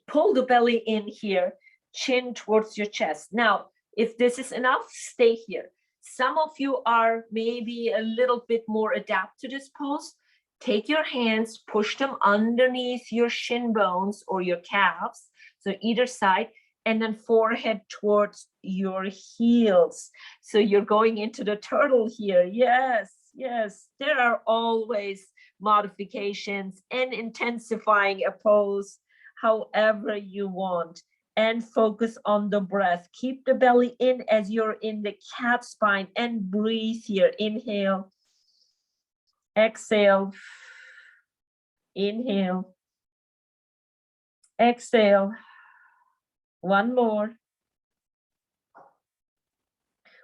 pull the belly in here, chin towards your chest. Now, if this is enough, stay here. Some of you are maybe a little bit more adapt to this pose. Take your hands, push them underneath your shin bones or your calves, so either side, and then forehead towards your heels. So you're going into the turtle here. Yes, yes, there are always modifications and intensifying a pose however you want. And focus on the breath. Keep the belly in as you're in the cat spine and breathe here. Inhale, exhale, inhale, exhale. One more.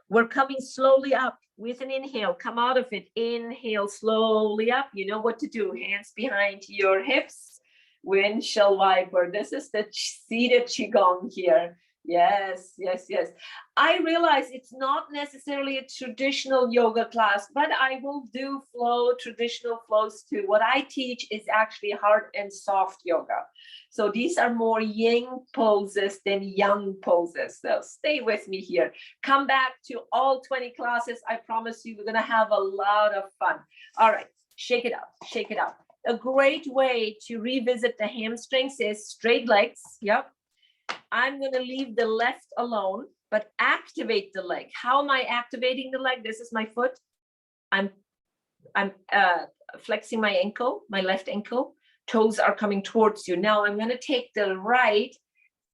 We're coming slowly up with an inhale. Come out of it. Inhale slowly up. You know what to do. Hands behind your hips. Windshield wiper. This is the seated Qigong here. Yes, yes, yes. I realize it's not necessarily a traditional yoga class, but I will do traditional flows too. What I teach is actually hard and soft yoga. So these are more yin poses than yang poses. So stay with me here. Come back to all 20 classes. I promise you, we're going to have a lot of fun. All right, shake it up, shake it up. A great way to revisit the hamstrings is straight legs. Yep. I'm going to leave the left alone, but activate the leg. How am I activating the leg? This is my foot. I'm flexing my ankle, my left ankle. Toes are coming towards you. Now I'm going to take the right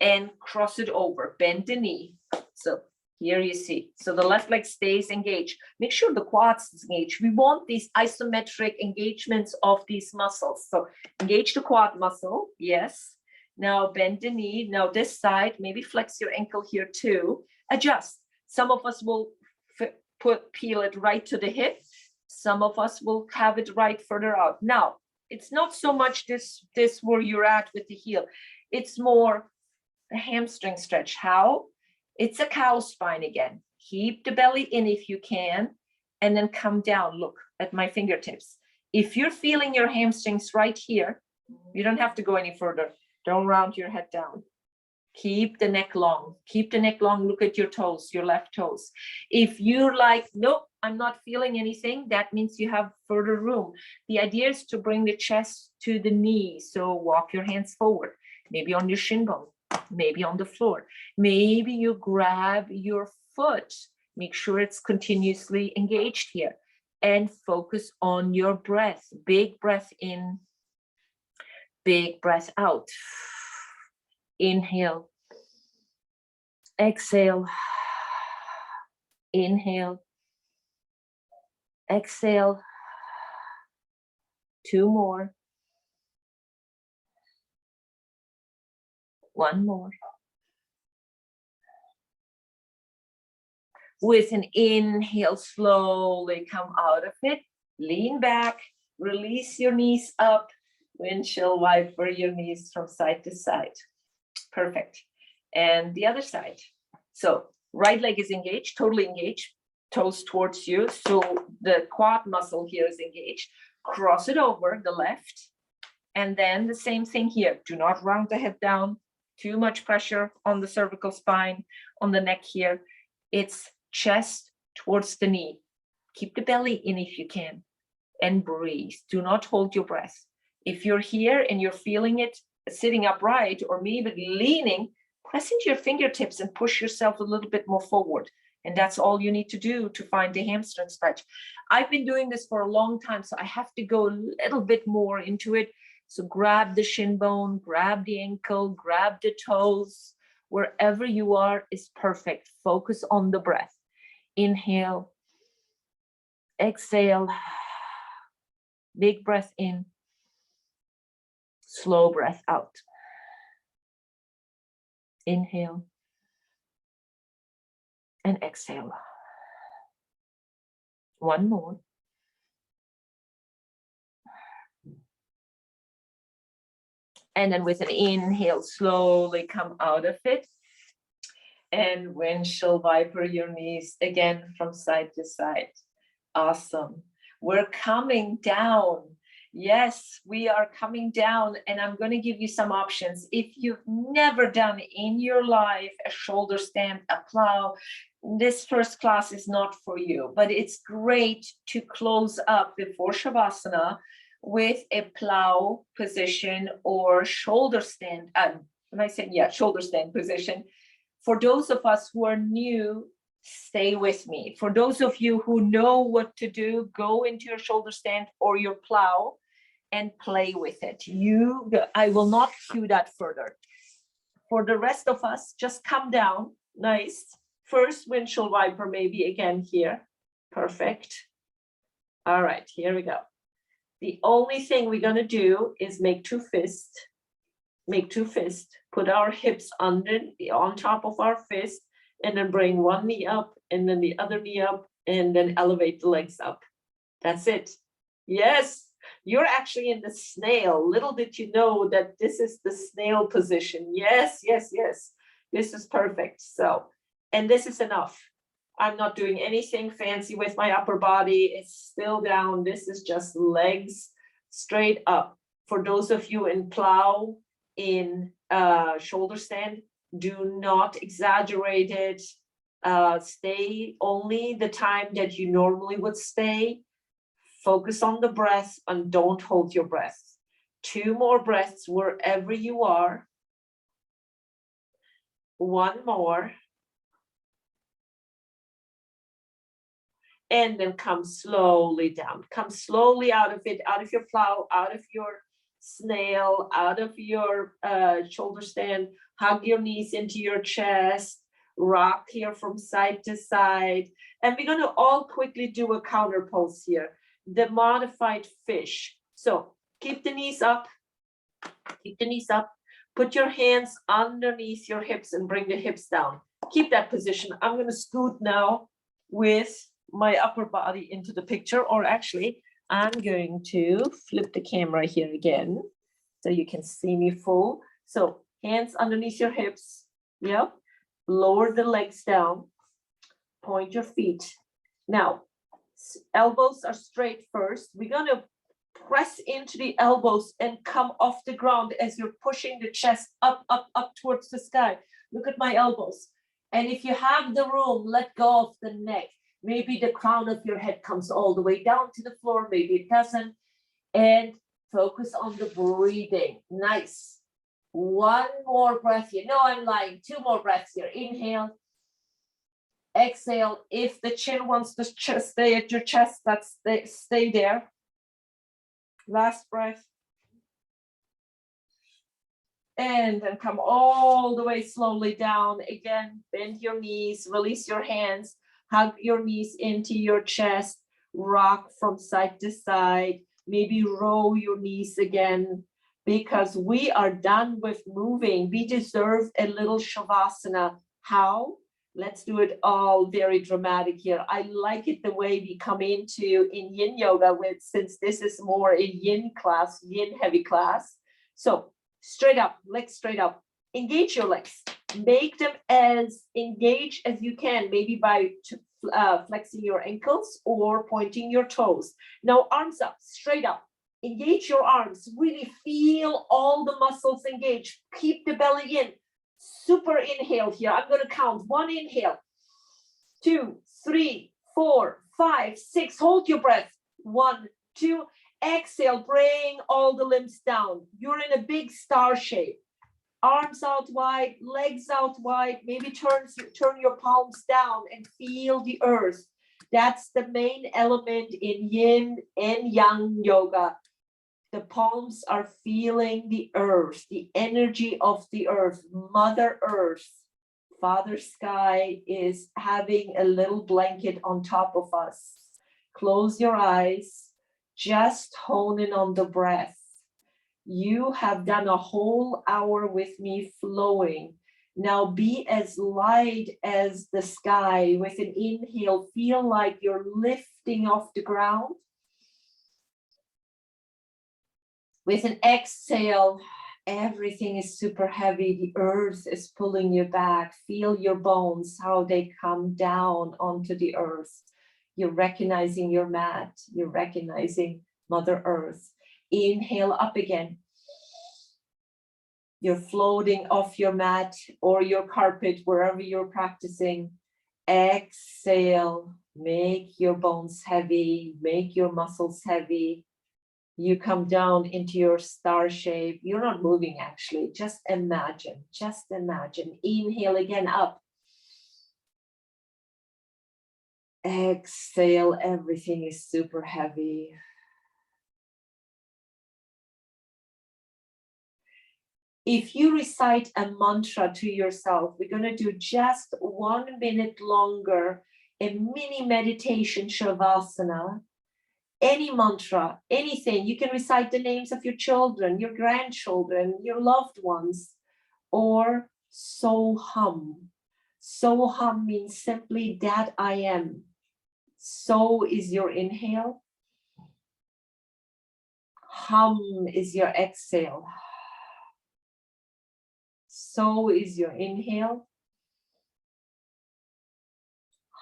and cross it over. Bend the knee. So here you see. So the left leg stays engaged. Make sure the quads is engaged. We want these isometric engagements of these muscles. So engage the quad muscle. Yes. Now bend the knee. Now this side, maybe flex your ankle here too. Adjust. Some of us will peel it right to the hip. Some of us will have it right further out. Now, it's not so much this where you're at with the heel. It's more a hamstring stretch. How? It's a cow spine again. Keep the belly in if you can, and then come down. Look at my fingertips. If you're feeling your hamstrings right here, you don't have to go any further. Don't round your head down. Keep the neck long. Keep the neck long. Look at your toes, your left toes. If you're like, nope, I'm not feeling anything, that means you have further room. The idea is to bring the chest to the knee. So walk your hands forward, maybe on your shin bone, maybe on the floor. Maybe you grab your foot. Make sure it's continuously engaged here. And focus on your breath. Big breath in. Big breath out. Inhale. Exhale. Inhale. Exhale. 2 more. 1 more. With an inhale, slowly come out of it. Lean back. Release your knees up. Windshield wiper your knees from side to side. Perfect. And the other side. So right leg is engaged, totally engaged, toes towards you. So the quad muscle here is engaged. Cross it over the left. And then the same thing here. Do not round the head down. Too much pressure on the cervical spine, on the neck here. It's chest towards the knee. Keep the belly in if you can. And breathe. Do not hold your breath. If you're here and you're feeling it sitting upright or maybe leaning, press into your fingertips and push yourself a little bit more forward. And that's all you need to do to find the hamstring stretch. I've been doing this for a long time, so I have to go a little bit more into it. So grab the shin bone, grab the ankle, grab the toes. Wherever you are is perfect. Focus on the breath. Inhale, exhale, big breath in, slow breath out. Inhale and exhale. One more. And then with an inhale, slowly come out of it. And windshield viper your knees again from side to side. Awesome. We're coming down. Yes, we are coming down, and I'm going to give you some options. If you've never done in your life a shoulder stand, a plow, this first class is not for you, but it's great to close up before Shavasana with a plow position or shoulder stand. Am I saying, yeah, shoulder stand position. For those of us who are new, stay with me. For those of you who know what to do, go into your shoulder stand or your plow and play with it. I will not cue that further. For the rest of us, just come down. Nice. First windshield wiper, maybe again here. Perfect. All right, here we go. The only thing we're going to do is make two fists. Make two fists. Put our hips on top of our fist, and then bring one knee up and then the other knee up, and then elevate the legs up. That's it. Yes, you're actually in the snail. Little did you know that this is the snail position. Yes, yes, yes. This is perfect. So, and this is enough. I'm not doing anything fancy with my upper body. It's still down. This is just legs straight up. For those of you in plow, in shoulder stand, do not exaggerate it. Stay only the time that you normally would stay. Focus on the breath and don't hold your breath. 2 more breaths wherever you are. 1 more. And then come slowly down. Come slowly out of it, out of your plow, out of your snail, out of your shoulder stand. Hug your knees into your chest. Rock here from side to side. And we're going to all quickly do a counter pose here. The modified fish. So keep the knees up. Keep the knees up. Put your hands underneath your hips and bring the hips down. Keep that position. I'm going to scoot now with my upper body into the picture, or actually I'm going to flip the camera here again so you can see me full. So hands underneath your hips. Yep. Lower the legs down. Point your feet. Now, elbows are straight first. We're going to press into the elbows and come off the ground as you're pushing the chest up, up, up towards the sky. Look at my elbows. And if you have the room, let go of the neck. Maybe the crown of your head comes all the way down to the floor. Maybe it doesn't. And focus on the breathing. Nice. 1 more breath here. No, I'm lying. 2 more breaths here. Inhale. Exhale. If the chin wants to stay at your chest, stay there. Last breath. And then come all the way slowly down. Again, bend your knees, release your hands. Hug your knees into your chest, rock from side to side, maybe roll your knees again, because we are done with moving. We deserve a little Shavasana. How? Let's do it all very dramatic here. I like it the way we come into in yin yoga, since this is more a yin class, yin heavy class. So straight up, legs straight up. Engage your legs. Make them as engaged as you can, maybe by flexing your ankles or pointing your toes. Now arms up, straight up. Engage your arms. Really feel all the muscles engaged. Keep the belly in. Super inhale here. I'm going to count. 1 inhale. 2, 3, 4, 5, 6. Hold your breath. 1, 2. Exhale. Bring all the limbs down. You're in a big star shape. arms out wide, legs out wide, maybe turn your palms down and feel the earth. That's the main element in yin and yang yoga. The palms are feeling the earth, the energy of the earth, Mother Earth. Father Sky is having a little blanket on top of us. Close your eyes, just hone in on the breath. You have done a whole hour with me flowing. Now be as light as the sky. With an inhale, feel like you're lifting off the ground. With an exhale, everything is super heavy. The earth is pulling you back. Feel your bones, how they come down onto the earth. You're recognizing your mat. You're recognizing Mother Earth. Inhale up again. You're floating off your mat or your carpet, wherever you're practicing. Exhale, make your bones heavy, make your muscles heavy. You come down into your star shape. You're not moving actually, just imagine, just imagine. Inhale again up. Exhale, everything is super heavy. If you recite a mantra to yourself, we're going to do just 1 minute longer, a mini meditation Shavasana. Any mantra, anything. You can recite the names of your children, your grandchildren, your loved ones, or so hum. So hum means simply that I am. So is your inhale. Hum is your exhale. So is your inhale.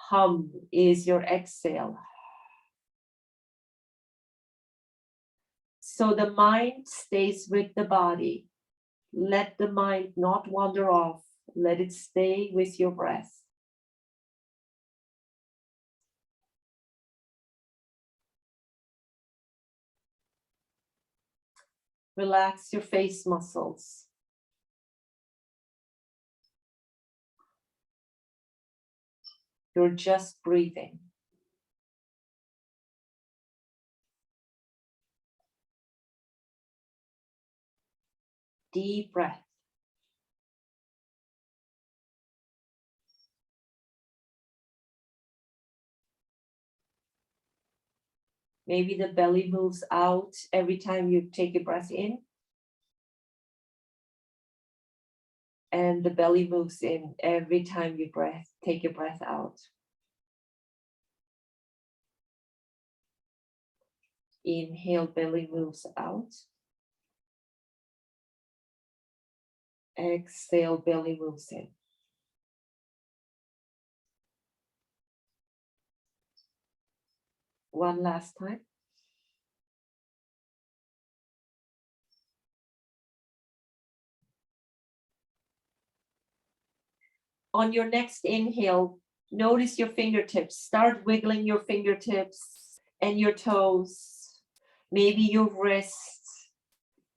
Hum is your exhale. So the mind stays with the body. Let the mind not wander off. Let it stay with your breath. Relax your face muscles. You're just breathing. Deep breath. Maybe the belly moves out every time you take a breath in. And the belly moves in every time you take a breath out. Inhale, belly moves out. Exhale, belly moves in. One last time. On your next inhale, notice your fingertips. Start wiggling your fingertips and your toes, maybe your wrists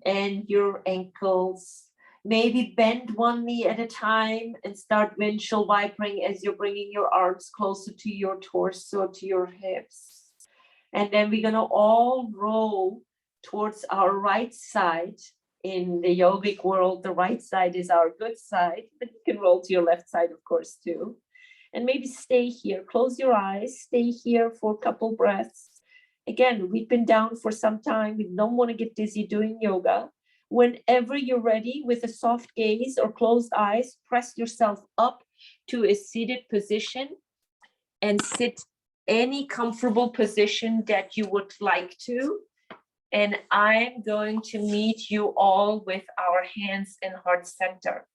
and your ankles. Maybe bend one knee at a time and start windshield wipering as you're bringing your arms closer to your torso, to your hips. And then we're going to all roll towards our right side. In the yogic world, the right side is our good side, but you can roll to your left side, of course, too. And maybe stay here. Close your eyes. Stay here for a couple breaths. Again, we've been down for some time. We don't want to get dizzy doing yoga. Whenever you're ready, with a soft gaze or closed eyes, press yourself up to a seated position and sit any comfortable position that you would like to. And I'm going to meet you all with our hands in heart center.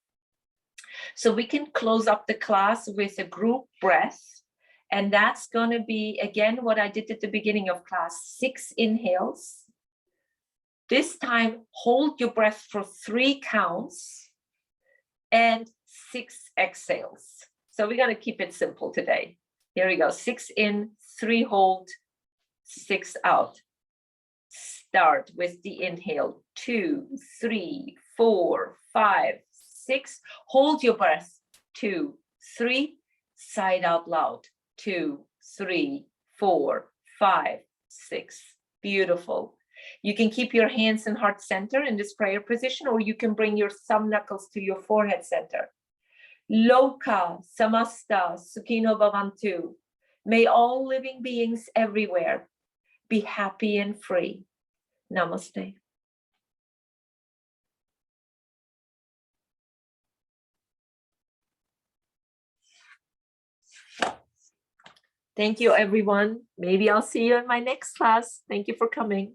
So we can close up the class with a group breath. And that's going to be, again, what I did at the beginning of class, 6 inhales. This time, hold your breath for 3 counts and 6 exhales. So we're going to keep it simple today. Here we go. 6 in, 3 hold, 6 out. Start with the inhale. 2, 3, 4, 5, 6. Hold your breath. 2, 3. Sigh out loud. 2, 3, 4, 5, 6. Beautiful. You can keep your hands in heart center in this prayer position, or you can bring your thumb knuckles to your forehead center. Loka samasta sukhino bhavantu. May all living beings everywhere be happy and free. Namaste. Thank you, everyone. Maybe I'll see you in my next class. Thank you for coming.